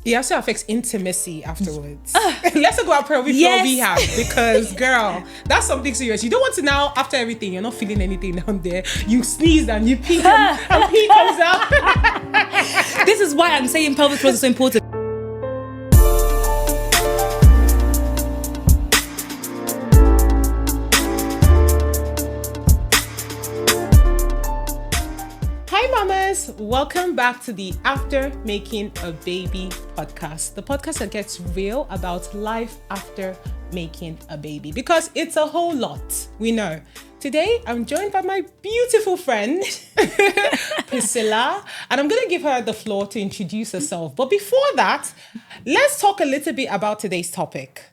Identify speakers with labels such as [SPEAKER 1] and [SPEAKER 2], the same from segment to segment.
[SPEAKER 1] It also affects intimacy afterwards. Let's talk about pelvic floor rehab because, girl, that's something serious. You don't want to now, after everything, you're not feeling anything down there. You sneeze and you pee and pee comes out.
[SPEAKER 2] This is why I'm saying pelvic floor is so important.
[SPEAKER 1] Welcome back to the After Making a Baby podcast, the podcast that gets real about life after making a baby, because it's a whole lot, we know. Today, I'm joined by my beautiful friend, Priscilla, and I'm going to give her the floor to introduce herself. But before that, let's talk a little bit about today's topic.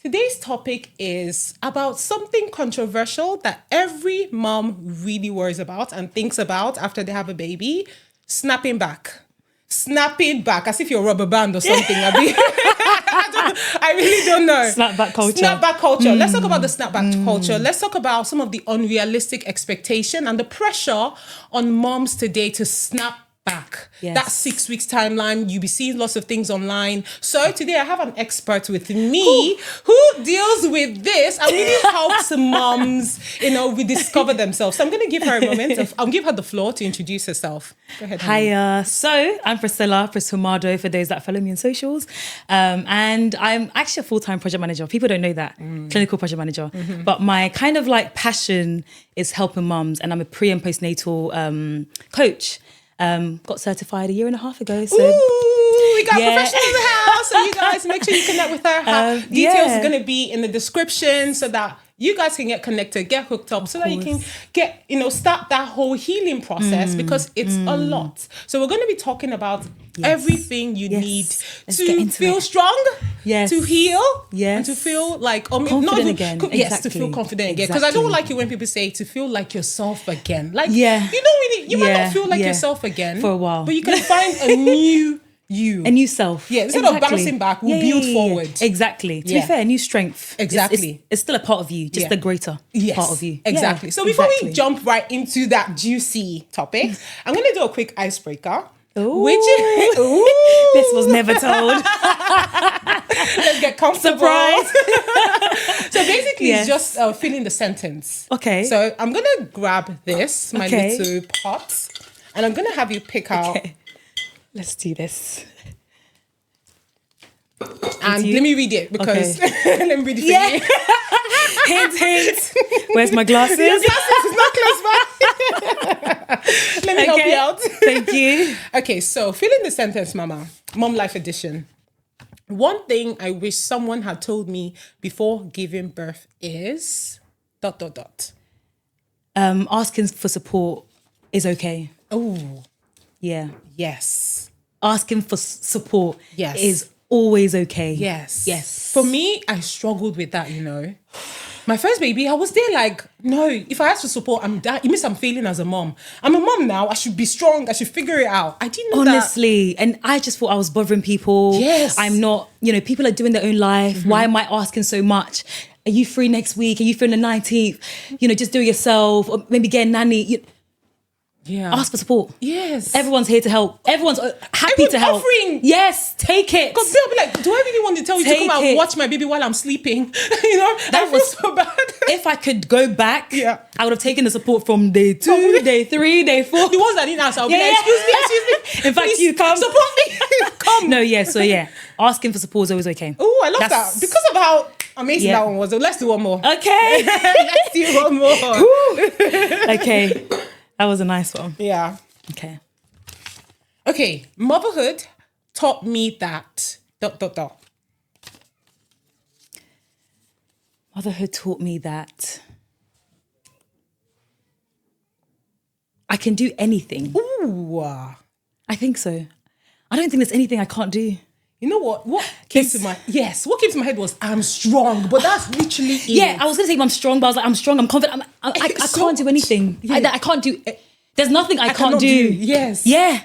[SPEAKER 1] Today's topic is about something controversial that every mom really worries about and thinks about after they have a baby: snapping back. Snapping back, as if you're a rubber band or something. I really don't know.
[SPEAKER 2] Snapback culture.
[SPEAKER 1] Snapback culture. Let's talk about the snapback culture. Let's talk about some of the unrealistic expectation and the pressure on moms today to snap back.
[SPEAKER 2] Yes.
[SPEAKER 1] That 6 weeks timeline, you'll be seeing lots of things online. So today I have an expert with me who deals with this and really helps moms, rediscover themselves. So I'm going to give her a moment. I'll give her the floor to introduce herself. Go ahead.
[SPEAKER 2] Hi, so I'm Priscilla, Pris Humado, for those that follow me on socials. And I'm actually a full-time project manager. People don't know that. Clinical project manager. Mm-hmm. But my kind of like passion is helping mums, and I'm a pre- and postnatal coach. Got certified a year and a half ago. So
[SPEAKER 1] we got a professional in the house. So you guys make sure you connect with her. Details are going to be in the description so that you guys can get connected, get hooked up, so that you can get, start that whole healing process because it's a lot. So we're going to be talking about everything you need to feel strong, to heal, and to feel like
[SPEAKER 2] confident again.
[SPEAKER 1] Yes, to feel confident again. Because I don't like it when people say to feel like yourself again. Like you don't really, you might not feel like yourself again
[SPEAKER 2] for a while,
[SPEAKER 1] but you can find a new you.
[SPEAKER 2] A new self.
[SPEAKER 1] Yeah, instead of bouncing back, we'll build forward.
[SPEAKER 2] Exactly. To be fair, a new strength.
[SPEAKER 1] Exactly.
[SPEAKER 2] It's still a part of you, just the greater part of you.
[SPEAKER 1] Exactly.
[SPEAKER 2] Yeah,
[SPEAKER 1] so before we jump right into that juicy topic, I'm going to do a quick icebreaker. Which is...
[SPEAKER 2] This was never told.
[SPEAKER 1] Let's get comfortable.
[SPEAKER 2] Surprise.
[SPEAKER 1] So basically, it's just filling the sentence.
[SPEAKER 2] Okay.
[SPEAKER 1] So I'm going to grab this, my little pot, and I'm going to have you pick out...
[SPEAKER 2] Okay. Let's do this.
[SPEAKER 1] And let me read it because let me read it for you.
[SPEAKER 2] Hint. Where's my glasses?
[SPEAKER 1] Your glasses is not close by. Let me help you out.
[SPEAKER 2] Thank you.
[SPEAKER 1] Okay, so fill in the sentence, Mama. Mom Life Edition. One thing I wish someone had told me before giving birth is ...
[SPEAKER 2] Asking for support is okay.
[SPEAKER 1] Oh.
[SPEAKER 2] Yeah.
[SPEAKER 1] Yes.
[SPEAKER 2] Asking for support is always okay.
[SPEAKER 1] Yes. For me, I struggled with that, My first baby, I was there like, no, if I ask for support, I'm that. It means I'm failing as a mom. I'm a mom now. I should be strong. I should figure it out. I didn't know
[SPEAKER 2] Honestly, and I just thought I was bothering people.
[SPEAKER 1] Yes.
[SPEAKER 2] I'm not, people are doing their own life. Why am I asking so much? Are you free next week? Are you free on the 19th? Just do it yourself, or maybe get a nanny. Ask for support.
[SPEAKER 1] Yes.
[SPEAKER 2] Everyone's here to help. Everyone's happy to help.
[SPEAKER 1] Offering.
[SPEAKER 2] Yes, take it.
[SPEAKER 1] Because they'll be like, do I really want to tell you to come and watch my baby while I'm sleeping? That was so bad.
[SPEAKER 2] If I could go back, I would have taken the support from day 2, day 3, day 4.
[SPEAKER 1] The ones that didn't ask, I'll be like, excuse me.
[SPEAKER 2] In fact, please, you come.
[SPEAKER 1] Support me. Come.
[SPEAKER 2] No, asking for support is always okay.
[SPEAKER 1] Oh, I love that. Because of how amazing that one was. Let's do one more.
[SPEAKER 2] Okay.
[SPEAKER 1] Let's do one more.
[SPEAKER 2] Okay. That was a nice one.
[SPEAKER 1] Yeah. Okay. Motherhood taught me that...
[SPEAKER 2] Motherhood taught me that I can do anything.
[SPEAKER 1] Ooh.
[SPEAKER 2] I think so. I don't think there's anything I can't do.
[SPEAKER 1] You know what? What came to my head was I'm strong, but that's literally it.
[SPEAKER 2] Yeah, I was gonna say I'm strong, but I was like, I'm strong, I'm confident. I can't do anything. I can't do. There's nothing I can't do.
[SPEAKER 1] Yes.
[SPEAKER 2] Yeah.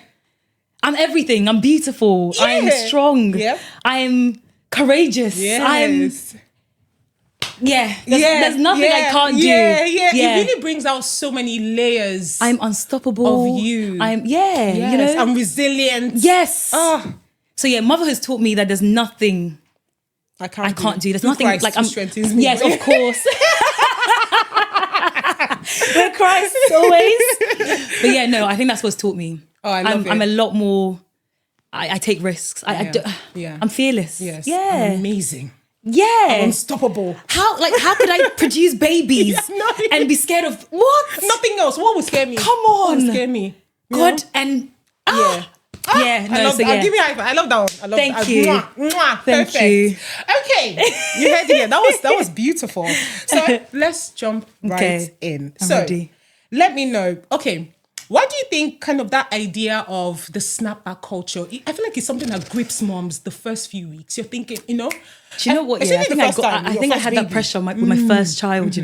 [SPEAKER 2] I'm everything. I'm beautiful.
[SPEAKER 1] Yeah.
[SPEAKER 2] I'm strong.
[SPEAKER 1] Yeah.
[SPEAKER 2] I'm courageous.
[SPEAKER 1] Yes.
[SPEAKER 2] There's nothing I can't do.
[SPEAKER 1] Yeah. It really brings out so many layers.
[SPEAKER 2] I'm unstoppable.
[SPEAKER 1] Of you.
[SPEAKER 2] I'm resilient.
[SPEAKER 1] Yes.
[SPEAKER 2] Yes. So yeah, motherhood has taught me that there's nothing I can't do. There's nothing
[SPEAKER 1] Christ
[SPEAKER 2] like I'm.
[SPEAKER 1] strengthens me.
[SPEAKER 2] Yes, of course. With Christ always. But yeah, no, I think that's what's taught me.
[SPEAKER 1] Oh, I love it.
[SPEAKER 2] I'm a lot more. I take risks. I'm fearless.
[SPEAKER 1] Yes.
[SPEAKER 2] Yeah.
[SPEAKER 1] Amazing.
[SPEAKER 2] Yeah.
[SPEAKER 1] Unstoppable.
[SPEAKER 2] How could I produce babies and be scared of what?
[SPEAKER 1] Nothing else. What would scare me?
[SPEAKER 2] Come on.
[SPEAKER 1] What would scare me?
[SPEAKER 2] God and
[SPEAKER 1] yeah.
[SPEAKER 2] Yeah, no,
[SPEAKER 1] I love
[SPEAKER 2] so
[SPEAKER 1] that.
[SPEAKER 2] yeah.
[SPEAKER 1] Give me a high five. I love that one. I love
[SPEAKER 2] Thank
[SPEAKER 1] that.
[SPEAKER 2] you.
[SPEAKER 1] Thank
[SPEAKER 2] Thank you.
[SPEAKER 1] Okay. You heard it. That was beautiful. So let's jump right in.
[SPEAKER 2] I'm ready.
[SPEAKER 1] Let me know. Okay. Why do you think kind of that idea of the snapback culture, I feel like it's something that grips moms the first few weeks. You're thinking,
[SPEAKER 2] Do you know what? Yeah, I think I had that pressure with my first child,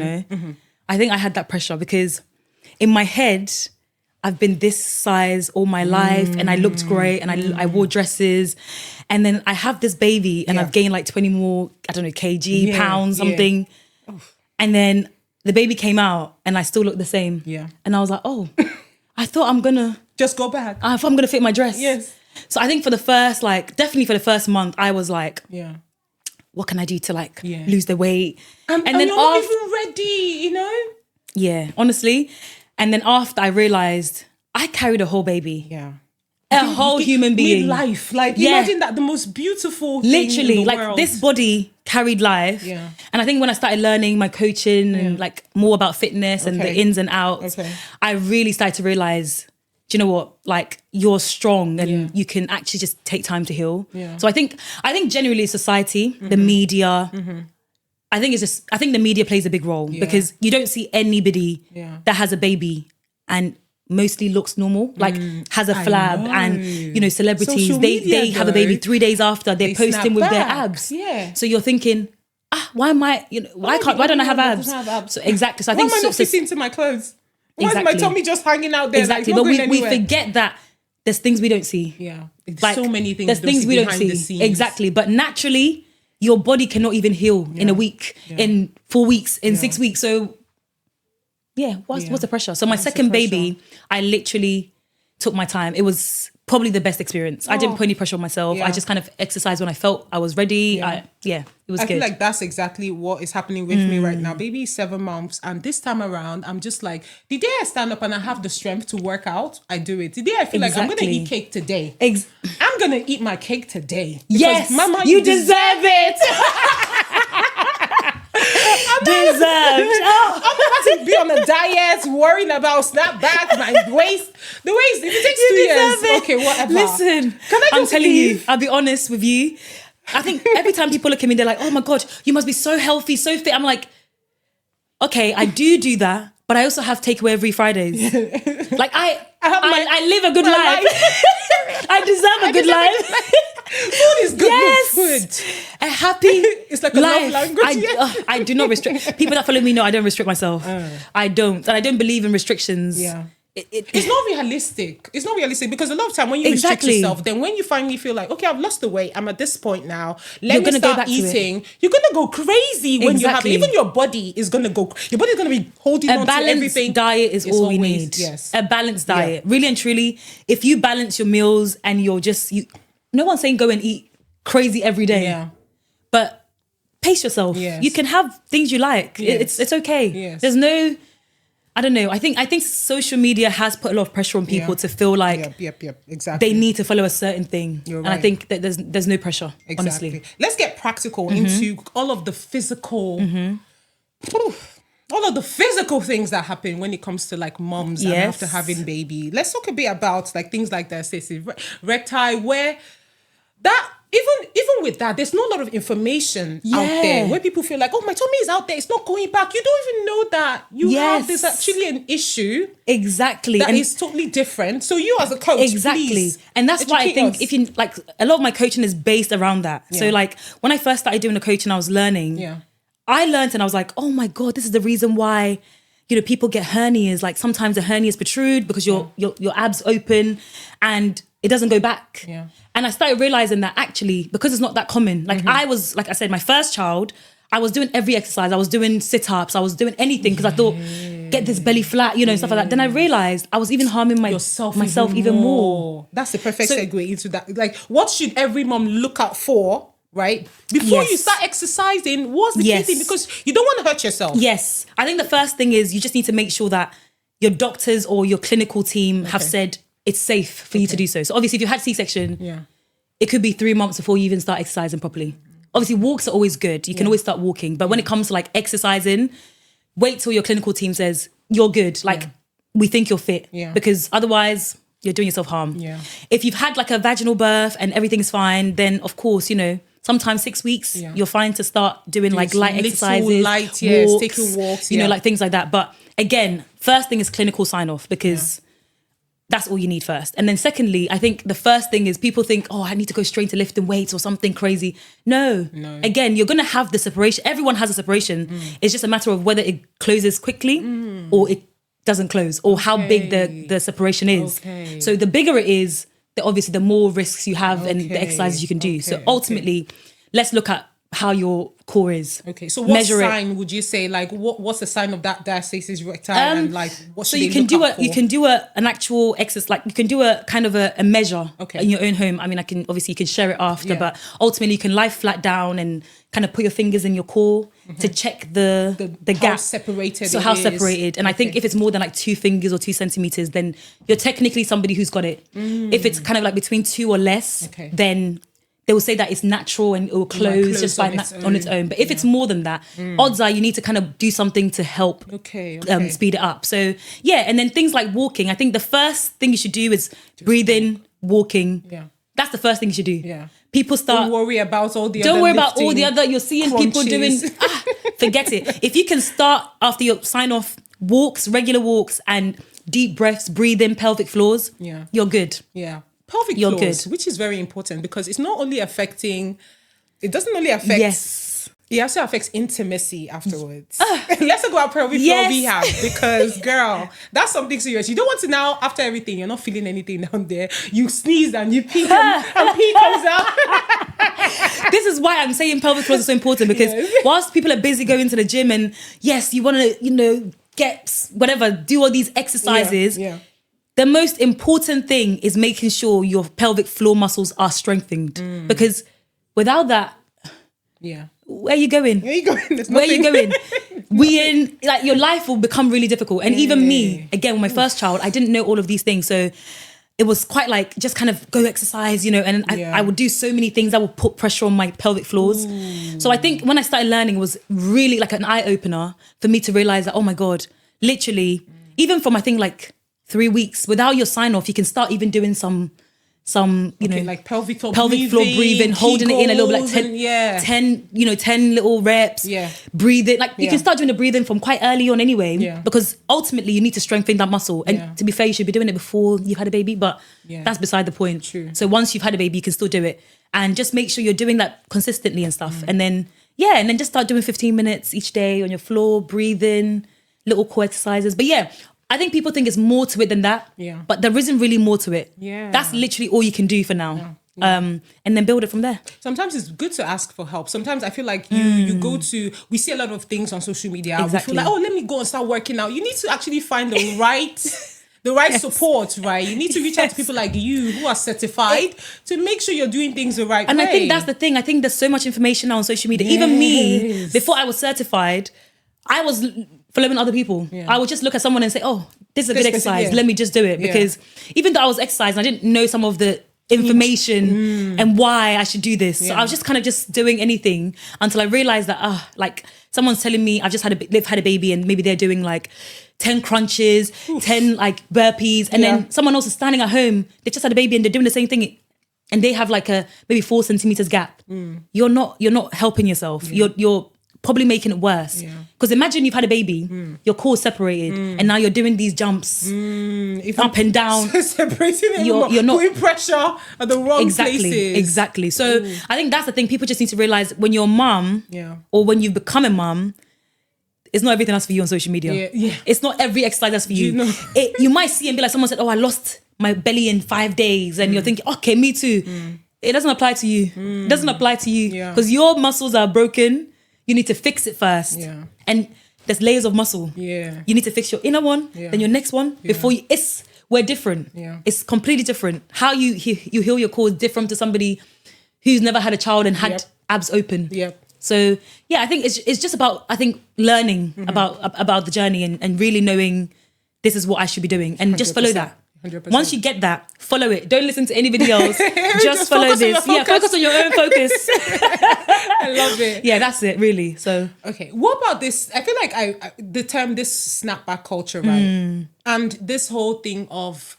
[SPEAKER 2] I think I had that pressure because in my head, I've been this size all my life and I looked great and I wore dresses. And then I have this baby and I've gained like 20 more, I don't know, pounds, something. Yeah. And then the baby came out and I still look the same. Yeah. And I was like, oh, I thought I'm going to
[SPEAKER 1] just go back.
[SPEAKER 2] I thought I'm going to fit my dress.
[SPEAKER 1] Yes.
[SPEAKER 2] So I think for the first, definitely for the first month, I was like, what can I do to lose the weight?
[SPEAKER 1] And then you're not even ready,
[SPEAKER 2] Yeah, honestly. And then after I realized I carried a whole baby.
[SPEAKER 1] Yeah.
[SPEAKER 2] A whole human being.
[SPEAKER 1] Life. Imagine that, the most beautiful thing
[SPEAKER 2] literally,
[SPEAKER 1] in the world.
[SPEAKER 2] This body carried life.
[SPEAKER 1] Yeah.
[SPEAKER 2] And I think when I started learning my coaching and more about fitness and the ins and outs, I really started to realize, do you know what? You're strong and you can actually just take time to heal. Yeah. So I think generally society, the media, I think the media plays a big role because you don't see anybody that has a baby and mostly looks normal, has a flab and, celebrities, they have a baby 3 days after they're posting with their abs. Yeah. So you're thinking, why am I, why don't I have abs? So exactly. So I think
[SPEAKER 1] why am I not fitting into my clothes? Why is my tummy just hanging out there?
[SPEAKER 2] Exactly. But we forget that there's things we don't see.
[SPEAKER 1] Yeah. There's so many things.
[SPEAKER 2] There's things we don't see. Exactly. But naturally, your body cannot even heal in a week, in 4 weeks, in 6 weeks. So what's the pressure? So my second baby, I literally took my time. It was probably the best experience. I didn't put any pressure on myself. I just kind of exercised when I felt I was ready. It was good. I
[SPEAKER 1] feel like that's exactly what is happening with me right now. Baby is 7 months. And this time around, I'm just like, the day I stand up and I have the strength to work out, I do it. The day I feel like I'm going to eat cake today. I'm going to eat my cake today.
[SPEAKER 2] Yes,
[SPEAKER 1] Mama,
[SPEAKER 2] you deserve it.
[SPEAKER 1] I'm about to be on a diet, worrying about snapback, my waist. The waist, if it takes 2 years, okay, whatever.
[SPEAKER 2] Listen, I'm telling you, I'll be honest with you. I think every time people look at me, they're like, oh my God, you must be so healthy, so fit. I'm like, okay, I do that, but I also have takeaway every Fridays. I live a good life. I deserve a good life.
[SPEAKER 1] Food is good.
[SPEAKER 2] Yes.
[SPEAKER 1] Food.
[SPEAKER 2] A happy
[SPEAKER 1] it's like a
[SPEAKER 2] life.
[SPEAKER 1] love language.
[SPEAKER 2] I do not restrict. People that follow me know I don't restrict myself. I don't. And I don't believe in restrictions.
[SPEAKER 1] Yeah. It's not realistic. It's not realistic because a lot of time when you restrict yourself, then when you finally feel like, okay, I've lost the weight, I'm at this point now, let me start eating, you're going to go crazy when you have it. Even your body is going to go, your body's going to be holding on to everything.
[SPEAKER 2] A balanced diet is all we need.
[SPEAKER 1] Yes.
[SPEAKER 2] A balanced diet. Really and truly, if you balance your meals and you're just, no one's saying go and eat crazy every day. Yeah. But pace yourself. Yes. You can have things you like. Yes. It's okay. Yes. There's no... I don't know. I think social media has put a lot of pressure on people to feel like
[SPEAKER 1] exactly.
[SPEAKER 2] they need to follow a certain thing.
[SPEAKER 1] You're right.
[SPEAKER 2] And I think that there's no pressure, honestly.
[SPEAKER 1] Let's get practical into all of the physical, all of the physical things that happen when it comes to moms and after having baby. Let's talk a bit about things like diastasis, recti, where that even with that, there's not a lot of information out there where people feel like, oh, my tummy is out there, it's not going back. You don't even know that you have this actually an issue.
[SPEAKER 2] Exactly.
[SPEAKER 1] That is totally different. So you as a coach, please,
[SPEAKER 2] and that's why I think if you a lot of my coaching is based around that. Yeah. So when I first started doing the coaching, I was learning. Yeah. I learned and I was like, oh my God, this is the reason why people get hernias. Sometimes the hernias protrude because your abs open and it doesn't go back. Yeah. And I started realizing that actually, because it's not that common, I was, like I said, my first child, I was doing every exercise. I was doing sit-ups. I was doing anything because I thought, get this belly flat, you know, stuff like that. Then I realized I was even harming myself even more.
[SPEAKER 1] That's the perfect segue into that. Like, what should every mom look out for, right? Before you start exercising, what's the key thing? Because you don't want to hurt yourself.
[SPEAKER 2] Yes. I think the first thing is you just need to make sure that your doctors or your clinical team have said it's safe for you to do so. So obviously if you had C-section, it could be 3 months before you even start exercising properly. Obviously, walks are always good. You can always start walking. But when it comes to like exercising, wait till your clinical team says, you're good. Like, we think you're fit. Yeah. Because otherwise, you're doing yourself harm. Yeah. If you've had like a vaginal birth and everything's fine, then of course, you know, sometimes 6 weeks, you're fine to start doing like light exercises, walks,
[SPEAKER 1] taking walks,
[SPEAKER 2] you know, like things like that. But again, first thing is clinical sign-off because that's all you need first. And then secondly, I think the first thing is people think, oh, I need to go straight to lifting weights or something crazy. No. Again, you're going to have the separation. Everyone has a separation. It's just a matter of whether it closes quickly or it doesn't close or how big the separation is. So the bigger it is, obviously the more risks you have and the exercises you can do. So ultimately, let's look at how your core is.
[SPEAKER 1] Okay, so what sign would you say? Like, what's the sign of that diastasis recti? And like, what should you can do?
[SPEAKER 2] You can do an actual exercise. Like, you can do a kind of a measure in your own home. I mean, you can share it after, but ultimately, you can lie flat down and kind of put your fingers in your core to check the gap.
[SPEAKER 1] How separated.
[SPEAKER 2] So how separated? And I think if it's more than like 2 fingers or 2 centimeters, then you're technically somebody who's got it. If it's kind of like between 2 or less, then they will say that it's natural and it will close just on its own. But if it's more than that, odds are you need to kind of do something to help speed it up. So and then things like walking. I think the first thing you should do is breathing, walking. Yeah. That's the first thing you should do. Yeah. People start.
[SPEAKER 1] Don't worry about all the
[SPEAKER 2] other you're seeing crunches. People doing, forget it. If you can start after your sign off walks, regular walks and deep breaths, breathing, pelvic floors, you're good.
[SPEAKER 1] Yeah. Pelvic floors, which is very important because it doesn't only affect, it also affects intimacy afterwards. Let's talk about pelvic floor rehab because, girl, that's something serious. You don't want to now, after everything, you're not feeling anything down there. You sneeze and you pee and pee comes out.
[SPEAKER 2] This is why I'm saying pelvic floors are so important because whilst people are busy going to the gym and you want to, get whatever, do all these exercises. The most important thing is making sure your pelvic floor muscles are strengthened because without that, where are you going?
[SPEAKER 1] Where are you going?
[SPEAKER 2] Where are you going? Your life will become really difficult. And even me, again, with my first child, I didn't know all of these things. So it was quite like, just kind of go exercise, and I would do so many things that would put pressure on my pelvic floors. So I think when I started learning, it was really like an eye opener for me to realize that, oh my God, literally, even from I think like 3 weeks, without your sign off, you can start even doing some
[SPEAKER 1] like pelvic floor
[SPEAKER 2] breathing, holding it in a little bit, like 10 little reps, breathing. Like you can start doing the breathing from quite early on anyway, because ultimately you need to strengthen that muscle. And to be fair, you should be doing it before you've had a baby, but that's beside the point.
[SPEAKER 1] True.
[SPEAKER 2] So once you've had a baby, you can still do it. And just make sure you're doing that consistently and stuff. And then just start doing 15 minutes each day on your floor, breathing, little core exercises. But I think people think it's more to it than that. Yeah. But there isn't really more to it. Yeah. That's literally all you can do for now. Yeah. And then build it from there.
[SPEAKER 1] Sometimes it's good to ask for help. Sometimes I feel like you go to, we see a lot of things on social media.
[SPEAKER 2] Exactly.
[SPEAKER 1] We feel like, let me go and start working out. You need to actually find the right support, right? You need to reach out to people like you who are certified to make sure you're doing things the right way.
[SPEAKER 2] And I think that's the thing. I think there's so much information now on social media. Yes. Even me, before I was certified, I was following other people. Yeah. I would just look at someone and say, oh, this is a good exercise. Let me just do it. Because even though I was exercising, I didn't know some of the information and why I should do this. So I was just kind of just doing anything until I realized that, like someone's telling me they've had a baby and maybe they're doing like 10 crunches, 10 like burpees. And then someone else is standing at home. They just had a baby and they're doing the same thing. And they have like a maybe 4 centimeters gap. You're not helping yourself. You're probably making it worse. Because imagine you've had a baby, your core separated, and now you're doing these jumps up and down.
[SPEAKER 1] Separating it, you're not putting pressure at the wrong places.
[SPEAKER 2] Exactly. So I think that's the thing. People just need to realize when you're a mum, or when you've become a mum, it's not everything that's for you on social media. It's not every exercise that's for you. You might see and be like, someone said, I lost my belly in 5 days. And you're thinking, okay, me too. It doesn't apply to you. It doesn't apply to you. Because your muscles are broken. you need to fix it first.
[SPEAKER 1] Yeah.
[SPEAKER 2] And there's layers of muscle.
[SPEAKER 1] Yeah.
[SPEAKER 2] You need to fix your inner one, then your next one before you. We're different.
[SPEAKER 1] Yeah.
[SPEAKER 2] It's completely different. How you heal your core is different to somebody who's never had a child and had abs open.
[SPEAKER 1] Yep.
[SPEAKER 2] So yeah, I think it's just about learning about the journey and really knowing this is what I should be doing and just follow that.
[SPEAKER 1] 100%.
[SPEAKER 2] Once you get that, follow it. Don't listen to anybody else. Just follow
[SPEAKER 1] focus on
[SPEAKER 2] this.
[SPEAKER 1] your
[SPEAKER 2] Yeah,
[SPEAKER 1] focus.
[SPEAKER 2] focus on your own focus.
[SPEAKER 1] I love it.
[SPEAKER 2] Yeah, that's it, really. So
[SPEAKER 1] Okay, what about this? I feel like the term this snapback culture, right? And this whole thing of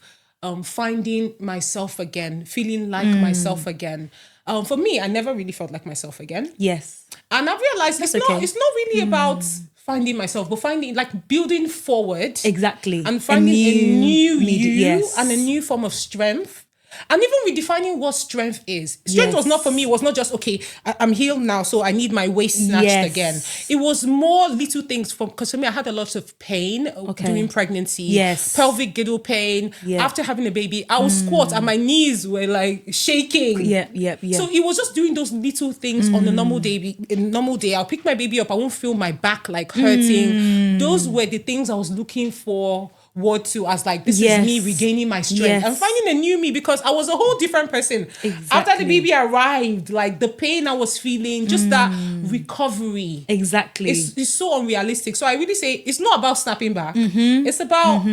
[SPEAKER 1] finding myself again, feeling like myself again. For me, I never really felt like myself again.
[SPEAKER 2] yes.
[SPEAKER 1] And I've realized it's not really about finding myself, but finding like building forward.
[SPEAKER 2] Exactly.
[SPEAKER 1] And finding a new you
[SPEAKER 2] yes.
[SPEAKER 1] and a new form of strength. And even redefining what strength is. Strength was not for me, it was not just, okay, I'm healed now, so I need my waist snatched again. It was more little things because for me, I had a lot of pain during pregnancy.
[SPEAKER 2] Yes.
[SPEAKER 1] Pelvic girdle pain. Yeah. After having a baby, I would squat and my knees were like shaking.
[SPEAKER 2] Yeah.
[SPEAKER 1] So it was just doing those little things on a normal day. I'll pick my baby up, I won't feel my back like hurting. Those were the things I was looking for. Word to as like this is me regaining my strength and finding a new me because I was a whole different person. After the baby arrived, like the pain I was feeling, just that recovery.
[SPEAKER 2] Exactly.
[SPEAKER 1] It's so unrealistic. So I really say it's not about snapping back. It's about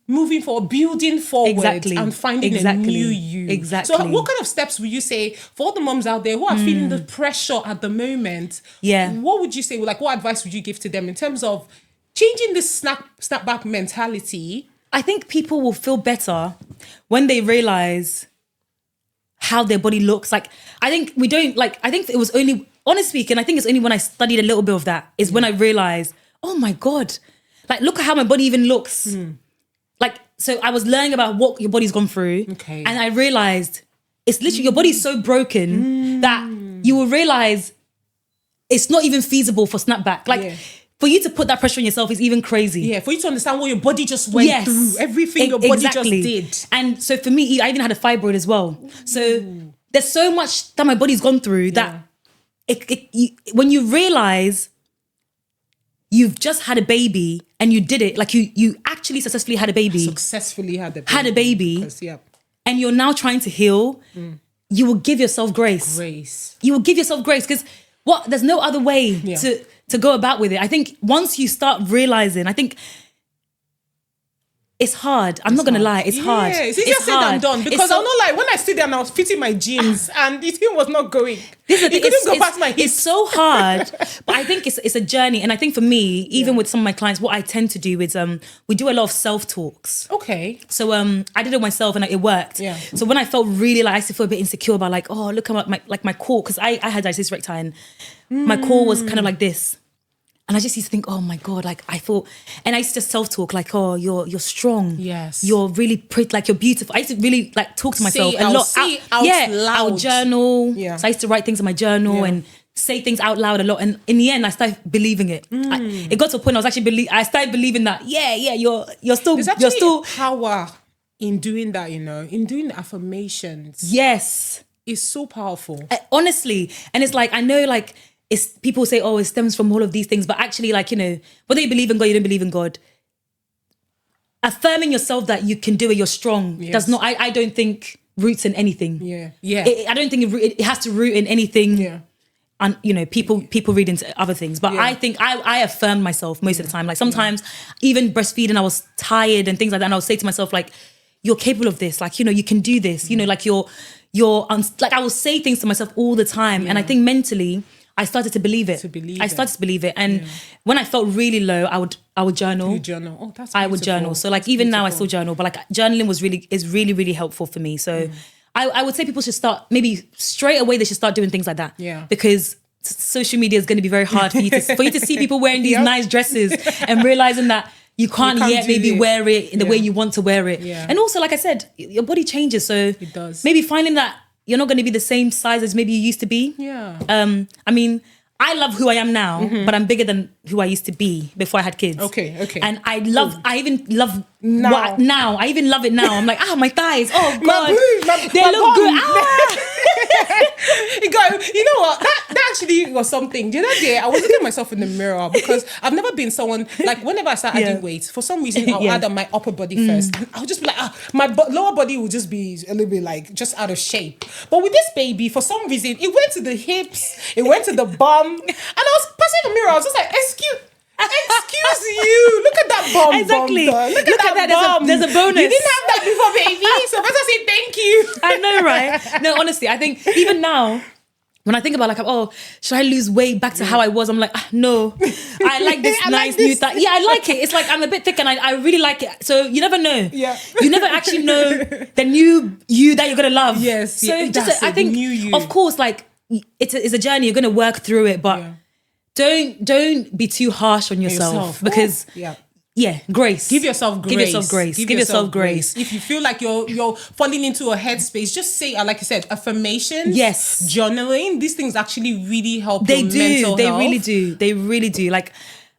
[SPEAKER 1] moving forward, building forward and finding a new you.
[SPEAKER 2] Exactly.
[SPEAKER 1] So what kind of steps would you say for all the moms out there who are feeling the pressure at the moment?
[SPEAKER 2] Yeah.
[SPEAKER 1] What would you say? Like, what advice would you give to them in terms of changing this snapback mentality?
[SPEAKER 2] I think people will feel better when they realize how their body looks. Like, I think it was only, honestly speaking, I think it's only when I studied a little bit of that is when I realized, oh my God, like, look at how my body even looks. Like, so I was learning about what your body's gone through.
[SPEAKER 1] Okay.
[SPEAKER 2] And I realized it's literally, your body's so broken that you will realize it's not even feasible for snapback. Like, for you to put that pressure on yourself is even crazy.
[SPEAKER 1] Yeah, for you to understand what your body just went through, everything your body just did.
[SPEAKER 2] And so for me, I even had a fibroid as well. So there's so much that my body's gone through that when you realize you've just had a baby and you did it, like you actually successfully had a baby. Had a baby. And you're now trying to heal, you will give yourself grace. You will give yourself grace because there's no other way to go about with it. I think once you start realizing, I think it's hard. I'm not going to lie. It's hard.
[SPEAKER 1] It's easier said than done because I'll not lie. When I stood there and I was fitting my jeans and the thing was not going. It couldn't go past my hips.
[SPEAKER 2] It's so hard. But I think it's a journey. And I think for me, even with some of my clients, what I tend to do is we do a lot of self-talks.
[SPEAKER 1] Okay.
[SPEAKER 2] So I did it myself and it worked. Yeah. So when I felt really like, I used to feel a bit insecure about like, oh, look at my core. Because I had diastasis recti and my core was kind of like this. And I just used to think, oh my God, like I thought, and I used to just self-talk like, oh, you're strong.
[SPEAKER 1] Yes.
[SPEAKER 2] You're really pretty, like you're beautiful. I used to really like talk to myself a lot.
[SPEAKER 1] Out loud.
[SPEAKER 2] I would journal. Yeah. So I used to write things in my journal and say things out loud a lot. And in the end, I started believing it. It got to a point I was actually I started believing that, you're still.
[SPEAKER 1] There's actually power in doing that, in doing the affirmations.
[SPEAKER 2] Yes.
[SPEAKER 1] It's so powerful.
[SPEAKER 2] Honestly. And it's like, I know like, people say, oh, it stems from all of these things. But actually, like, whether you believe in God, you don't believe in God, affirming yourself that you can do it, you're strong, does not, I don't think roots in anything.
[SPEAKER 1] Yeah.
[SPEAKER 2] I don't think it has to root in anything. Yeah. And, people read into other things. But I think I affirmed myself most of the time. Like sometimes even breastfeeding, I was tired and things like that. And I would say to myself, like, you're capable of this. Like, you can do this. Like like I will say things to myself all the time. And I think mentally, I started to believe it. I started to believe it. And when I felt really low, I would journal.
[SPEAKER 1] You journal. Oh, that's beautiful.
[SPEAKER 2] I would journal. So like even now I still journal, but like journaling is really, really helpful for me. So I would say people should start, maybe straight away they should start doing things like that.
[SPEAKER 1] Yeah.
[SPEAKER 2] Because social media is going to be very hard for you to see people wearing these nice dresses and realizing that you can't yet maybe wear it in the way you want to wear it. Yeah. And also, like I said, your body changes. So
[SPEAKER 1] it does.
[SPEAKER 2] Maybe finding that you're not going to be the same size as maybe you used to be.
[SPEAKER 1] Yeah.
[SPEAKER 2] I mean, I love who I am now, but I'm bigger than who I used to be before I had kids.
[SPEAKER 1] Okay.
[SPEAKER 2] And I even love
[SPEAKER 1] Now.
[SPEAKER 2] I even love it now. I'm like, my thighs. Oh God, they
[SPEAKER 1] my
[SPEAKER 2] look
[SPEAKER 1] bum.
[SPEAKER 2] good.
[SPEAKER 1] You know what? That actually was something. The other day, I was looking at myself in the mirror because I've never been someone, like whenever I start adding weight, for some reason, I'll add on my upper body first. And I'll just be like, my lower body will just be a little bit like just out of shape. But with this baby, for some reason, it went to the hips, it went to the bum. And I was passing the mirror, I was just like, excuse you, look at that bum.
[SPEAKER 2] Exactly.
[SPEAKER 1] Look at that bum.
[SPEAKER 2] There's a bonus.
[SPEAKER 1] You didn't have that before, baby. So better say thank you.
[SPEAKER 2] I know, right? No, honestly, I think even now, when I think about like, should I lose weight back to how I was? I'm like, no. I like this new thing. Yeah, I like it. It's like I'm a bit thick and I really like it. So you never know.
[SPEAKER 1] Yeah.
[SPEAKER 2] You never actually know the new you that you're gonna love.
[SPEAKER 1] Yes.
[SPEAKER 2] So
[SPEAKER 1] Yeah,
[SPEAKER 2] I think,
[SPEAKER 1] new you.
[SPEAKER 2] of course, like it's a journey. You're gonna work through it, but don't be too harsh on yourself. Because grace.
[SPEAKER 1] Give yourself grace.
[SPEAKER 2] Give yourself grace. Give yourself grace.
[SPEAKER 1] If you feel like you're falling into a headspace, just say, like you said, affirmations.
[SPEAKER 2] Yes.
[SPEAKER 1] Journaling. These things actually really help
[SPEAKER 2] They
[SPEAKER 1] your
[SPEAKER 2] do.
[SPEAKER 1] mental
[SPEAKER 2] They
[SPEAKER 1] health.
[SPEAKER 2] really do. They really do. Like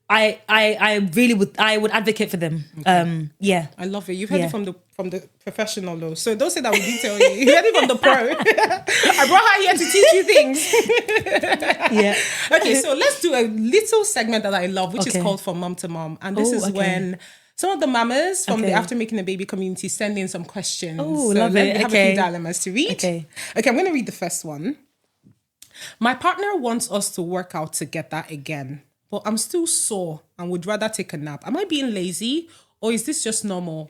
[SPEAKER 2] I really would advocate for them.
[SPEAKER 1] Okay.
[SPEAKER 2] Yeah.
[SPEAKER 1] I love it. You've heard it from the professional though. So don't say that we didn't tell you. You heard it from the pro. I brought her here to teach you things.
[SPEAKER 2] Yeah.
[SPEAKER 1] Okay, so let's do a little segment that I love, which is called From Mom to Mom. And this is when some of the mamas from the After Making a Baby community send in some questions.
[SPEAKER 2] Oh,
[SPEAKER 1] so
[SPEAKER 2] love it.
[SPEAKER 1] We have a few dilemmas to read. Okay, I'm going to read the first one. My partner wants us to work out together again, but I'm still sore and would rather take a nap. Am I being lazy or is this just normal?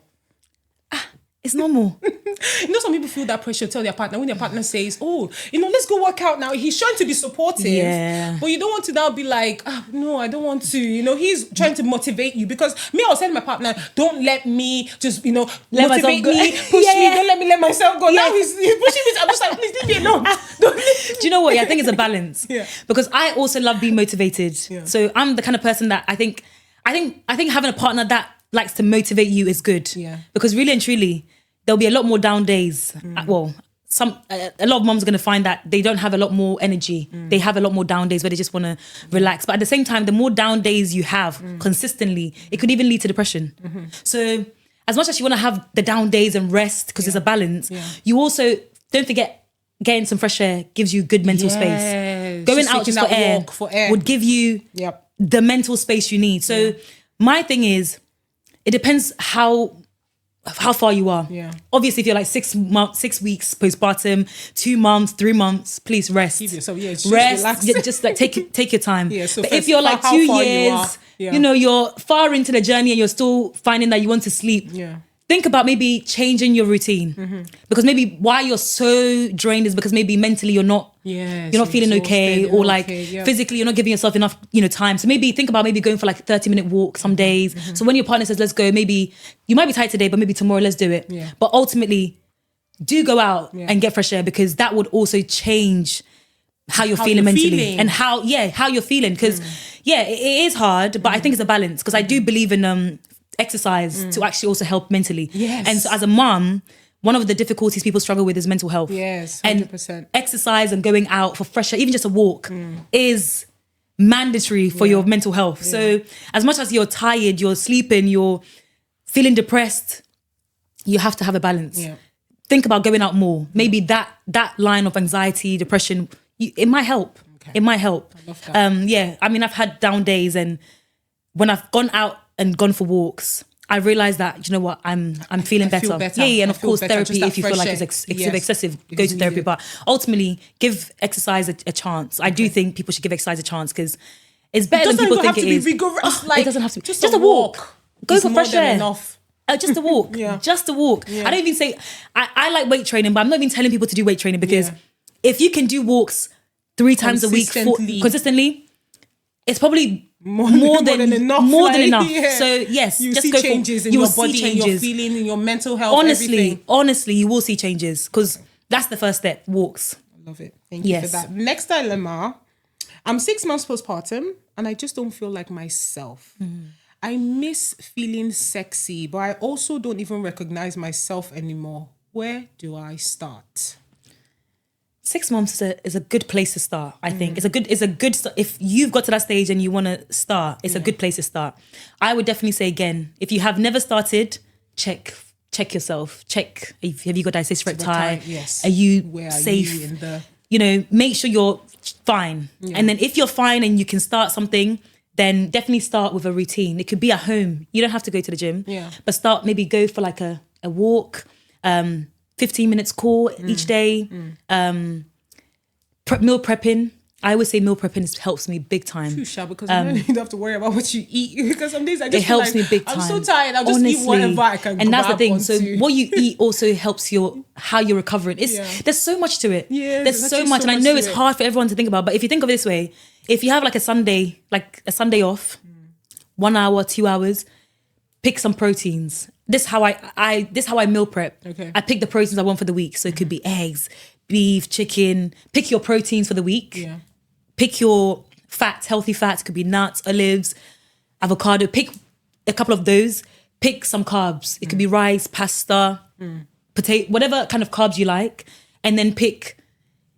[SPEAKER 2] It's normal.
[SPEAKER 1] You know, some people feel that pressure to tell their partner when their partner says, let's go work out now. He's trying to be supportive.
[SPEAKER 2] Yeah.
[SPEAKER 1] But you don't want to now be like, no, I don't want to. He's trying to motivate you. Because me, I was telling my partner, don't let me just, motivate me, push me, don't let me let myself go. Now he's pushing me. I'm just like, please leave me alone.
[SPEAKER 2] Do you know what? Yeah, I think it's a balance.
[SPEAKER 1] Yeah.
[SPEAKER 2] Because I also love being motivated. Yeah. So I'm the kind of person that I think having a partner that likes to motivate you is good.
[SPEAKER 1] Yeah.
[SPEAKER 2] Because really and truly, there'll be a lot more down days. Well, a lot of moms are going to find that they don't have a lot more energy. They have a lot more down days where they just want to relax. But at the same time, the more down days you have consistently, it could even lead to depression. So as much as you want to have the down days and rest, because there's a balance, you also, don't forget, getting some fresh air gives you good mental space. Going out just for air would give you the mental space you need. So my thing is, it depends how far you are. Yeah. Obviously, if you're like 6 weeks postpartum, 2 months, 3 months, please rest.
[SPEAKER 1] Give yourself,
[SPEAKER 2] rest. Just like take your time.
[SPEAKER 1] Yeah, so
[SPEAKER 2] but if you're like 2 years, you're far into the journey and you're still finding that you want to sleep. Yeah. Think about maybe changing your routine. Because maybe why you're so drained is because maybe mentally you're not feeling okay, or like physically you're not giving yourself enough time. So maybe think about maybe going for like a 30-minute walk some days. So when your partner says let's go, maybe you might be tired today, but maybe tomorrow let's do it. But ultimately, do go out and get fresh air, because that would also change how you're feeling mentally and how you're feeling. Because it is hard, but I think it's a balance, because I do believe in exercise to actually also help mentally. Yes. And so as a mom, one of the difficulties people struggle with is mental health.
[SPEAKER 1] Yes, 100%.
[SPEAKER 2] And exercise and going out for fresh air, even just a walk, is mandatory for your mental health. So as much as you're tired, you're sleeping, you're feeling depressed, you have to have a balance. Yeah. Think about going out more. Maybe that line of anxiety, depression, it might help. Okay. It might help. I love that. I mean, I've had down days, and when I've gone out and gone for walks, I realized that, you know what, I'm feeling better. Yeah, and of course therapy, if you feel like it's excessive, go to therapy. But ultimately, give exercise a chance. I do think people should give exercise a chance, because it's better than people think it is.
[SPEAKER 1] It doesn't have to be.
[SPEAKER 2] Just a walk. Go for fresh air.
[SPEAKER 1] Enough.
[SPEAKER 2] Just a walk. Just a walk. I don't even say, I like weight training, but I'm not even telling people to do weight training, because if you can do walks 3 times a week consistently, it's probably more than enough. Yeah. So yes,
[SPEAKER 1] you
[SPEAKER 2] just
[SPEAKER 1] see
[SPEAKER 2] go
[SPEAKER 1] changes in your body, in your feeling, in your mental health.
[SPEAKER 2] Honestly, you will see changes, because that's the first step. Walks.
[SPEAKER 1] I love it. Thank you for that. Next dilemma. I'm 6 months postpartum and I just don't feel like myself. I miss feeling sexy, but I also don't even recognize myself anymore. Where do I start?
[SPEAKER 2] 6 months is a good place to start. I think it's a good if you've got to that stage and you want to start, it's a good place to start. I would definitely say again, if you have never started, check yourself. Check have you got diastasis recti?
[SPEAKER 1] Yes.
[SPEAKER 2] Are you
[SPEAKER 1] Where are
[SPEAKER 2] safe?
[SPEAKER 1] you in the...
[SPEAKER 2] Make sure you're fine. Yeah. And then if you're fine and you can start something, then definitely start with a routine. It could be at home. You don't have to go to the gym.
[SPEAKER 1] Yeah.
[SPEAKER 2] But maybe go for like a walk, 15 minutes core each day. Meal prepping. I always say meal prepping helps me big time.
[SPEAKER 1] Because you don't have to worry about what you eat. Because some days I just
[SPEAKER 2] it helps me big time.
[SPEAKER 1] I'm so tired. I'll just eat whatever I can.
[SPEAKER 2] And that's the thing. So what you eat also helps how you're recovering. There's so much to it.
[SPEAKER 1] Yeah,
[SPEAKER 2] there's so much, and I know it's hard for everyone to think about. But if you think of it this way, if you have like a Sunday off, 1 hour, 2 hours, pick some proteins. This how I meal prep.
[SPEAKER 1] Okay.
[SPEAKER 2] I pick the proteins I want for the week. So it could be eggs, beef, chicken. Pick your proteins for the week.
[SPEAKER 1] Yeah.
[SPEAKER 2] Pick your fats, healthy fats. It could be nuts, olives, avocado. Pick a couple of those. Pick some carbs. It could be rice, pasta, potato, whatever kind of carbs you like. And then pick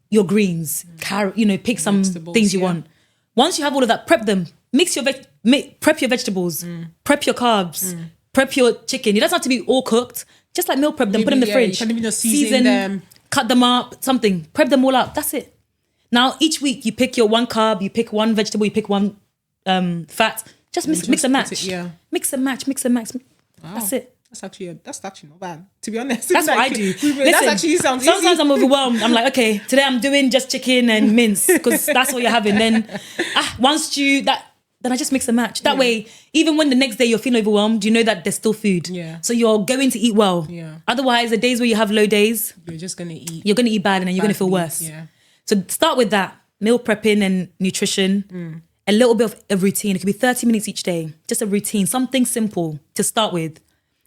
[SPEAKER 2] your greens, carrot. Pick some things you want. Once you have all of that, prep them. Prep your vegetables. Prep your carbs. Prep your chicken. It doesn't have to be all cooked. Just like meal prep them, put them in the fridge.
[SPEAKER 1] You can even just season them.
[SPEAKER 2] Cut them up, something. Prep them all up. That's it. Now, each week you pick your one carb, you pick one vegetable, you pick one fat. Just mix and match. Mix and match. Wow. That's it. That's
[SPEAKER 1] actually not bad, to be honest.
[SPEAKER 2] That's what I do. Listen, sometimes
[SPEAKER 1] easy.
[SPEAKER 2] I'm overwhelmed. I'm like, okay, today I'm doing just chicken and mince because that's what you're having. Then one stew, then I just mix and match. That way, even when the next day you're feeling overwhelmed, you know that there's still food.
[SPEAKER 1] Yeah.
[SPEAKER 2] So you're going to eat well.
[SPEAKER 1] Yeah.
[SPEAKER 2] Otherwise, the days where you have low days,
[SPEAKER 1] you're just going to eat.
[SPEAKER 2] You're going to eat bad and then you're going to feel worse.
[SPEAKER 1] Yeah.
[SPEAKER 2] So start with that. Meal prepping and nutrition. A little bit of a routine. It could be 30 minutes each day. Just a routine. Something simple to start with.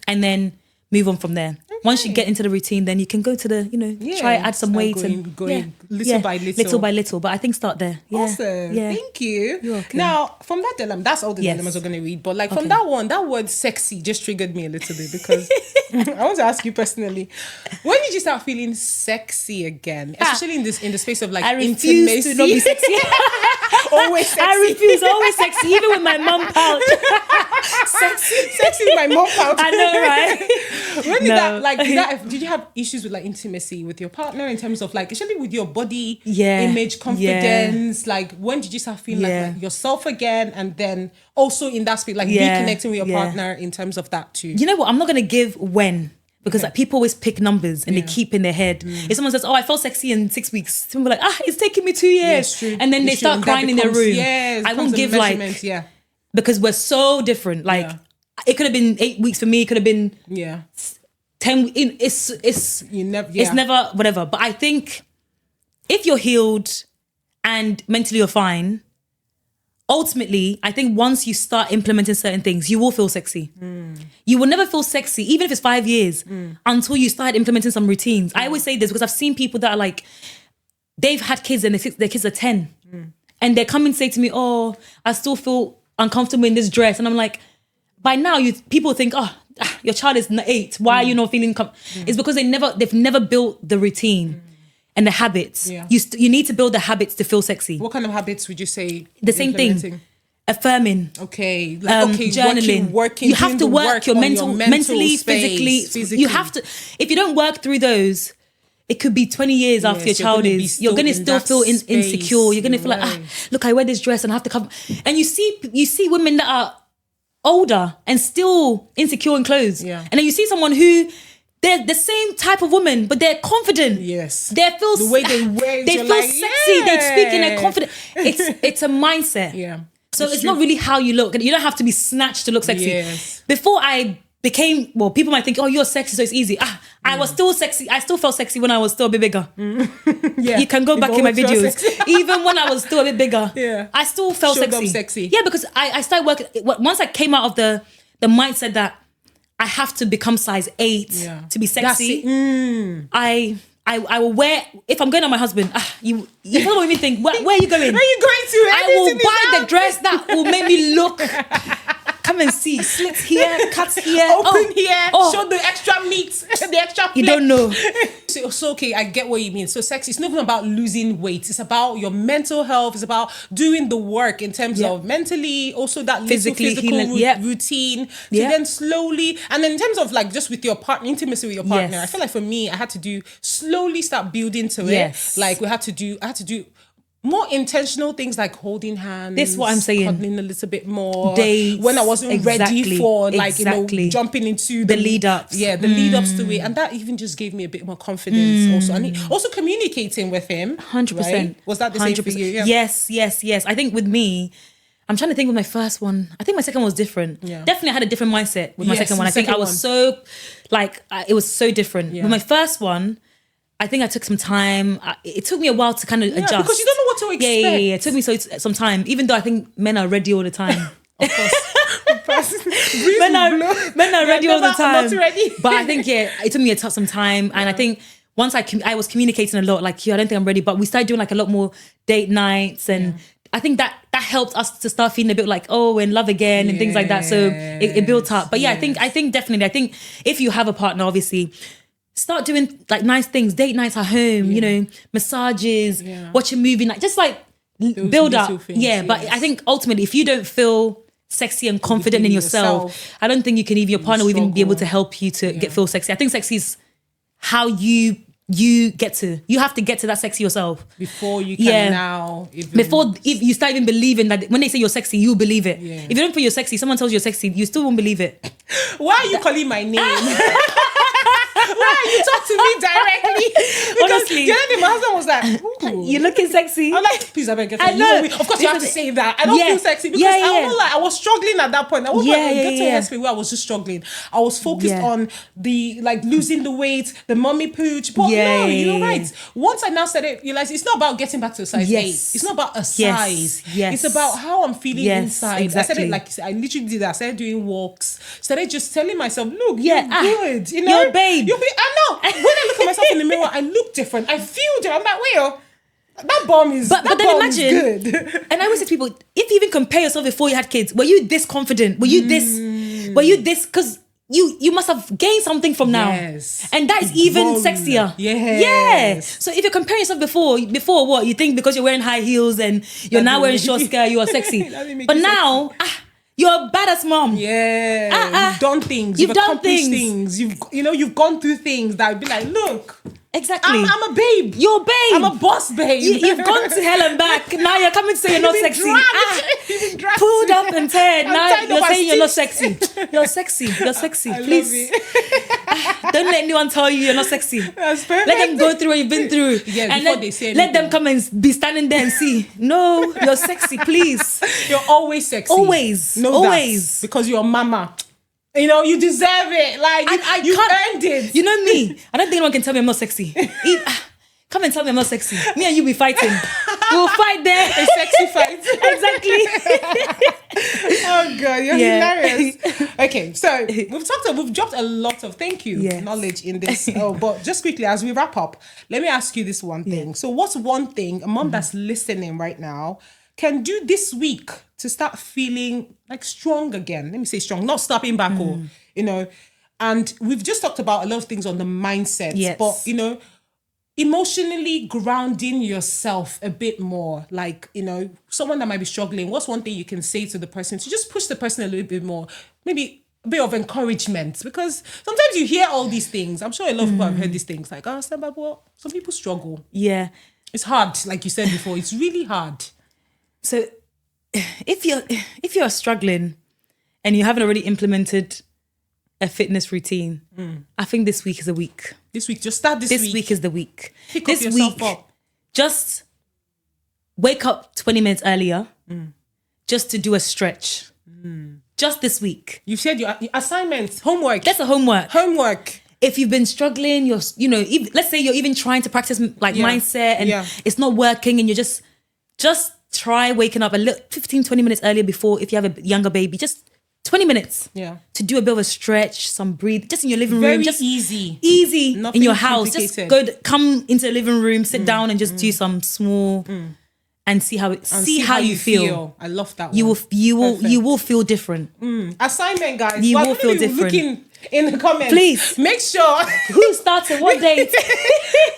[SPEAKER 2] And then move on from there. Okay. Once you get into the routine, then you can go to the, try add some weight and
[SPEAKER 1] little by little.
[SPEAKER 2] Little by little. But I think start there. Yeah.
[SPEAKER 1] Awesome.
[SPEAKER 2] Yeah.
[SPEAKER 1] Thank you.
[SPEAKER 2] You're welcome.
[SPEAKER 1] Now, from that dilemma, that's all the dilemmas we're going to read. But from that one, that word sexy just triggered me a little bit because I want to ask you personally, when did you start feeling sexy again? Especially in the space of
[SPEAKER 2] I
[SPEAKER 1] intimacy.
[SPEAKER 2] refuse to not be sexy.
[SPEAKER 1] Always sexy.
[SPEAKER 2] I refuse, always sexy, even with my mum pouch.
[SPEAKER 1] Sexy with my mum pouch.
[SPEAKER 2] I know, right?
[SPEAKER 1] When did you have issues with intimacy with your partner in terms of especially with your body image, confidence? When did you start feeling like yourself again? And then also in that space, reconnecting with your partner in terms of that too.
[SPEAKER 2] You know what? I'm not going to give when. Because people always pick numbers and they keep in their head. If someone says, I felt sexy in 6 weeks, someone will be like, it's taking me 2 years.
[SPEAKER 1] Yes,
[SPEAKER 2] and then they start crying in their room. I won't give because we're so different. It could have been 8 weeks for me. It could have been 10. It's never whatever. But I think if you're healed and mentally you're fine, ultimately, I think once you start implementing certain things, you will feel sexy. You will never feel sexy, even if it's 5 years, until you start implementing some routines. I always say this because I've seen people that are they've had kids and their kids are 10. And they're coming to say to me, I still feel uncomfortable in this dress. And I'm like, by now, people think, your child is 8. Why are you not feeling It's because they've never built the routine. And the habits. Yeah. You need to build the habits to feel sexy.
[SPEAKER 1] What kind of habits would you say?
[SPEAKER 2] The same thing. Affirming.
[SPEAKER 1] Okay.
[SPEAKER 2] Journaling.
[SPEAKER 1] Working.
[SPEAKER 2] You have to work your mentally,
[SPEAKER 1] physically.
[SPEAKER 2] You have to. If you don't work through those, it could be 20 years after your child you're going to still feel insecure. You're going to feel like, look, I wear this dress and I have to cover. And you see women that are older and still insecure in clothes. Yeah. And then you see someone who, they're the same type of woman, but they're confident.
[SPEAKER 1] Yes.
[SPEAKER 2] The way they wear, they feel sexy. They speak and they're confident. It's a mindset.
[SPEAKER 1] Yeah.
[SPEAKER 2] So it's not really how you look. You don't have to be snatched to look sexy.
[SPEAKER 1] Yes.
[SPEAKER 2] Before I became, people might think, you're sexy, so it's easy. I was still sexy. I still felt sexy when I was still a bit bigger. You can go back in my videos. Even when I was still a bit bigger, I still felt sexy. Yeah, because I started working. Once I came out of the mindset that I have to become size 8 to be sexy. I will wear, if I'm going on my husband, you probably make me think, where are you going?
[SPEAKER 1] Where are you going to?
[SPEAKER 2] I will buy the dress that will make me look Come and see. Slits here, cuts here.
[SPEAKER 1] Open here. Show the extra meat. The extra plate.
[SPEAKER 2] You don't know.
[SPEAKER 1] So, okay, I get what you mean. So sex is not even about losing weight. It's about your mental health. It's about doing the work in terms of mentally, also that
[SPEAKER 2] Physically,
[SPEAKER 1] physical
[SPEAKER 2] healing.
[SPEAKER 1] routine. To then slowly, and then in terms of like just with your partner, intimacy with your partner, I feel like for me, I had to slowly start building to it. Like I had to do more intentional things like holding hands.
[SPEAKER 2] This is what I'm saying.
[SPEAKER 1] Cuddling a little bit more.
[SPEAKER 2] Dates.
[SPEAKER 1] When I wasn't ready for like, jumping into
[SPEAKER 2] the lead ups.
[SPEAKER 1] Yeah, the lead ups to it. And that even just gave me a bit more confidence also. And also communicating with him.
[SPEAKER 2] 100%.
[SPEAKER 1] Right? Was that the same for you? Yeah.
[SPEAKER 2] Yes. I think with me, I'm trying to think with my first one. I think my second one was different. Yeah. Definitely I had a different mindset with my second one. I think I was so, like, it was so different. Yeah. With my first one, I think I took some time. It took me a while to kind of adjust.
[SPEAKER 1] Because you don't know what to expect.
[SPEAKER 2] Yeah. It took me some time, even though I think men are ready all the time.
[SPEAKER 1] Of course.
[SPEAKER 2] men are ready all the time.
[SPEAKER 1] Not ready.
[SPEAKER 2] But I think, it took me some time. And I think once I was communicating a lot, like, I don't think I'm ready. But we started doing like a lot more date nights. And I think that helped us to start feeling a bit like, in love again and things like that. So it built up. But I think definitely, if you have a partner, obviously, start doing like nice things, date nights at home, massages, watch a movie, like just like build up. Things, but I think ultimately, if you don't feel sexy and confident in yourself, I don't think you can even, your partner will even be able to help you to feel sexy. I think sexy is how you have to get to that sexy yourself.
[SPEAKER 1] Before you can now.
[SPEAKER 2] If you start even believing that when they say you're sexy, you believe it. Yeah. If you don't feel you're sexy, someone tells you you're sexy, you still won't believe it.
[SPEAKER 1] Why are you calling my name? Why you talk to me directly? Because
[SPEAKER 2] honestly,
[SPEAKER 1] the other day my husband was like,
[SPEAKER 2] "You're looking sexy."
[SPEAKER 1] I'm like, "Please, I beg you."
[SPEAKER 2] I know.
[SPEAKER 1] Of course, you have to say that. I don't feel sexy because I was struggling at that point. I was get to a headspace where I was just struggling. I was focused on the like losing the weight, the mommy pooch. But no, you're right. Once I now started realizing it's not about getting back to a size 8. It's not about a size. It's about how I'm feeling inside. Exactly. I said it like you said. I literally did that. I started doing walks. Started just telling myself, "Look, you're good. You know,
[SPEAKER 2] you're babe."
[SPEAKER 1] I know. When I look at myself in the mirror, I look different. I feel different. I'm like, wait, that bomb is but then imagine, is good.
[SPEAKER 2] And I always say to people, if you even compare yourself before you had kids, were you this confident? Were you this? Were you this? Because you must have gained something from now. Yes. And that is even sexier.
[SPEAKER 1] Yes.
[SPEAKER 2] Yeah. So if you're comparing yourself before what? You think because you're wearing high heels and you're now wearing short skirt, you are sexy. But now... you're a badass mom.
[SPEAKER 1] Yeah. You've done things. You've accomplished things. You've gone through things that would be like, look.
[SPEAKER 2] Exactly.
[SPEAKER 1] I'm a babe.
[SPEAKER 2] You're a babe.
[SPEAKER 1] I'm a boss babe.
[SPEAKER 2] You've gone to hell and back. Now you're coming to say you're not sexy. Pulled up and tired. Now you're saying you're not sexy. You're sexy. You're sexy. Please. Don't let anyone tell you you're not sexy.
[SPEAKER 1] That's perfect.
[SPEAKER 2] Let them go through what you've been through.
[SPEAKER 1] Yeah,
[SPEAKER 2] and
[SPEAKER 1] before they say
[SPEAKER 2] let them come and be standing there and see. No, you're sexy, please.
[SPEAKER 1] You're always sexy.
[SPEAKER 2] Always.
[SPEAKER 1] Know
[SPEAKER 2] always.
[SPEAKER 1] That, because you're a mama. You deserve it. Like, you earned it.
[SPEAKER 2] You know me. I don't think anyone can tell me I'm not sexy. Come and tell me I'm not sexy. Me and you be fighting. We'll fight there.
[SPEAKER 1] A sexy fight.
[SPEAKER 2] Exactly.
[SPEAKER 1] Oh God, you're hilarious. Okay, so we've dropped a lot of knowledge in this. But just quickly as we wrap up, let me ask you this one thing. So what's one thing a mom that's listening right now can do this week to start feeling like strong again? Let me say strong, not stopping back and we've just talked about a lot of things on the mindset, but emotionally grounding yourself a bit more, like, someone that might be struggling, what's one thing you can say to the person to just push the person a little bit more, maybe a bit of encouragement? Because sometimes you hear all these things. I'm sure a lot of people have heard these things like, some people struggle.
[SPEAKER 2] Yeah.
[SPEAKER 1] It's hard, like you said before, it's really hard.
[SPEAKER 2] So if you're struggling and you haven't already implemented a fitness routine, I think this week is a week.
[SPEAKER 1] This week, just start this week.
[SPEAKER 2] This week is the week.
[SPEAKER 1] Pick this yourself up.
[SPEAKER 2] Just wake up 20 minutes earlier just to do a stretch. Just this week.
[SPEAKER 1] You've said your assignments, homework.
[SPEAKER 2] That's a homework.
[SPEAKER 1] Homework.
[SPEAKER 2] If you've been struggling, let's say you're even trying to practice mindset and it's not working and you're just try waking up a little 15, 20 minutes earlier before, if you have a younger baby, just 20 minutes to do a bit of a stretch, some breathe, just in your living room.
[SPEAKER 1] Very
[SPEAKER 2] just
[SPEAKER 1] easy. Nothing
[SPEAKER 2] in your house. Just come into the living room, sit down and just do some small and see how you feel.
[SPEAKER 1] I love that.
[SPEAKER 2] You will feel different.
[SPEAKER 1] Assignment, guys.
[SPEAKER 2] You
[SPEAKER 1] We're
[SPEAKER 2] will
[SPEAKER 1] gonna
[SPEAKER 2] feel
[SPEAKER 1] be
[SPEAKER 2] different.
[SPEAKER 1] Looking in the comments,
[SPEAKER 2] Please.
[SPEAKER 1] make sure
[SPEAKER 2] Who started what date?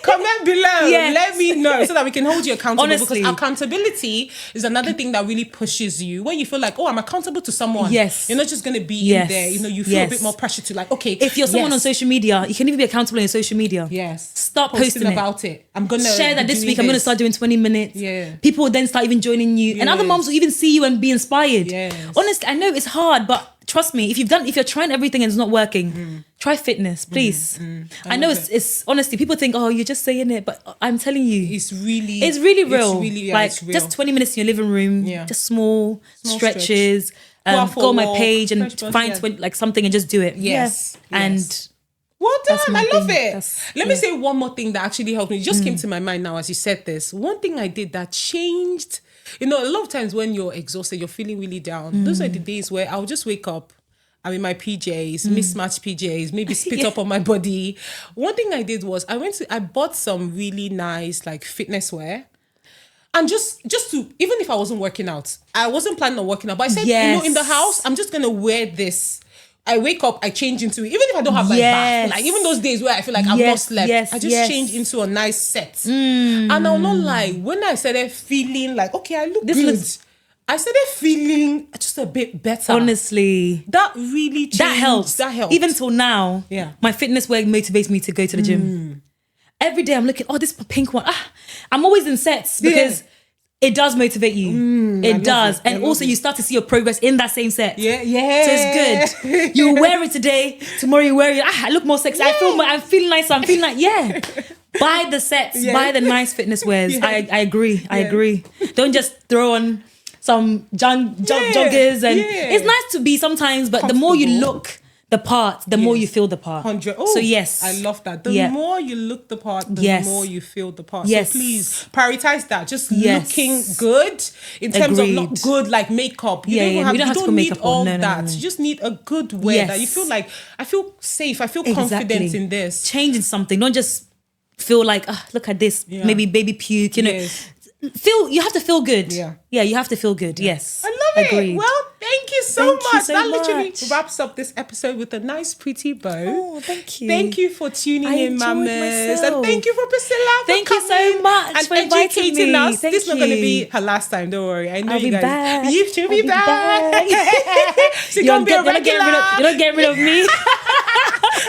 [SPEAKER 1] comment below.
[SPEAKER 2] Yes.
[SPEAKER 1] Let me know so that we can hold you accountable.
[SPEAKER 2] Honestly.
[SPEAKER 1] Because accountability is another thing that really pushes you. When you feel like, oh, I'm accountable to someone.
[SPEAKER 2] Yes.
[SPEAKER 1] You're not just going to be in there. You know, you feel a bit more pressure to like, okay.
[SPEAKER 2] If you're someone on social media, you can even be accountable on social media.
[SPEAKER 1] Yes.
[SPEAKER 2] Stop posting
[SPEAKER 1] about it. I'm going to
[SPEAKER 2] share that this week. I'm going to start doing 20 minutes.
[SPEAKER 1] Yeah.
[SPEAKER 2] People will then start even joining you. And other moms will even see you and be inspired.
[SPEAKER 1] Yes.
[SPEAKER 2] Honestly, I know it's hard, but trust me, if you're trying everything and it's not working, try fitness, please. I know it's honestly, people think, oh, you're just saying it, but I'm telling you,
[SPEAKER 1] it's really
[SPEAKER 2] real.
[SPEAKER 1] It's real.
[SPEAKER 2] Just 20 minutes in your living room, just small stretches. Go on my page and find something and just do it.
[SPEAKER 1] Yes.
[SPEAKER 2] And
[SPEAKER 1] well done. I love it. Let me say one more thing that actually helped me. It just came to my mind now as you said this. One thing I did that changed. You know, a lot of times when you're exhausted, you're feeling really down. Those are the days where I'll just wake up. I'm in my PJs, mismatched PJs, maybe spit up on my body. One thing I did was I bought some really nice like fitness wear. And just to, even if I wasn't working out, I wasn't planning on working out, but I said, you know, in the house, I'm just going to wear this. I wake up, I change into it. Even if I don't have bath, like even those days where I feel like I've not slept, I just change into a nice set. And I'll not lie, when I started feeling like, okay, I look good, I started feeling just a bit better.
[SPEAKER 2] Honestly.
[SPEAKER 1] That really changed.
[SPEAKER 2] That helps. Even till now, my fitness wear motivates me to go to the gym. Every day I'm looking, oh, this pink one. I'm always in sets because it does motivate you. It does. And also you start to see your progress in that same set.
[SPEAKER 1] Yeah.
[SPEAKER 2] So it's good. You wear it today, tomorrow you wear it. I look more sexy. I'm feeling nicer. I'm feeling like, buy the sets, buy the nice fitness wears. I agree. I agree. Don't just throw on some joggers. And it's nice to be sometimes, but the more you look the part, the more you feel the part.
[SPEAKER 1] 100.
[SPEAKER 2] So yes.
[SPEAKER 1] I love that. The more you look the part, the more you feel the part. So please prioritize that. Just looking good in terms of not good like makeup. You don't need all that. You just need a good wear that you feel like, I feel safe. I feel confident in this.
[SPEAKER 2] Changing something. Don't just feel like, look at this, maybe baby puke, you know. You have to feel good. Yeah, you have to feel good. Yes.
[SPEAKER 1] I love it. Well, thank you so much.
[SPEAKER 2] So
[SPEAKER 1] that literally wraps up this episode with a nice pretty bow.
[SPEAKER 2] Oh, thank you.
[SPEAKER 1] Thank you for tuning in, mamas. And thank you for Priscilla
[SPEAKER 2] for coming
[SPEAKER 1] so much
[SPEAKER 2] and
[SPEAKER 1] for educating us. This is not going to be her last time, don't worry. I know you guys.
[SPEAKER 2] Back.
[SPEAKER 1] You should be back. She's going to be a regular.
[SPEAKER 2] You're not getting rid of me.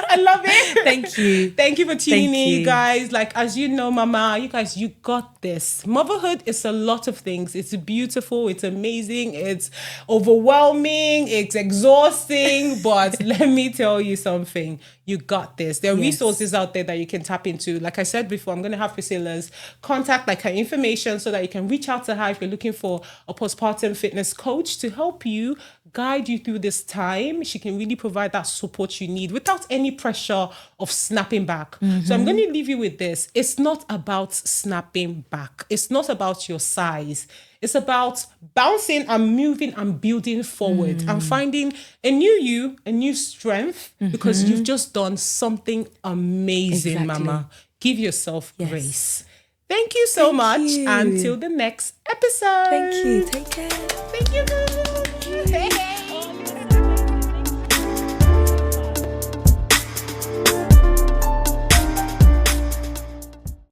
[SPEAKER 1] I love it.
[SPEAKER 2] Thank you.
[SPEAKER 1] Thank you for tuning in, you guys. Like, as you know, mama, you guys, you got this. Motherhood is a lot of things. It's beautiful. It's amazing. It's overwhelming. It's exhausting. But let me tell you something. You got this. There are resources out there that you can tap into. Like I said before, I'm going to have Priscilla's contact, like her information, so that you can reach out to her if you're looking for a postpartum fitness coach to help you, guide you through this time. She can really provide that support you need without any pressure of snapping back. So I'm going to leave you with this. It's not about snapping back. It's not about your size. It's about bouncing and moving and building forward and finding a new you, a new strength, because you've just done something amazing, mama. Give yourself grace. Thank you so much. Until the next episode.
[SPEAKER 2] Thank you. Take care.
[SPEAKER 1] Thank you, mama.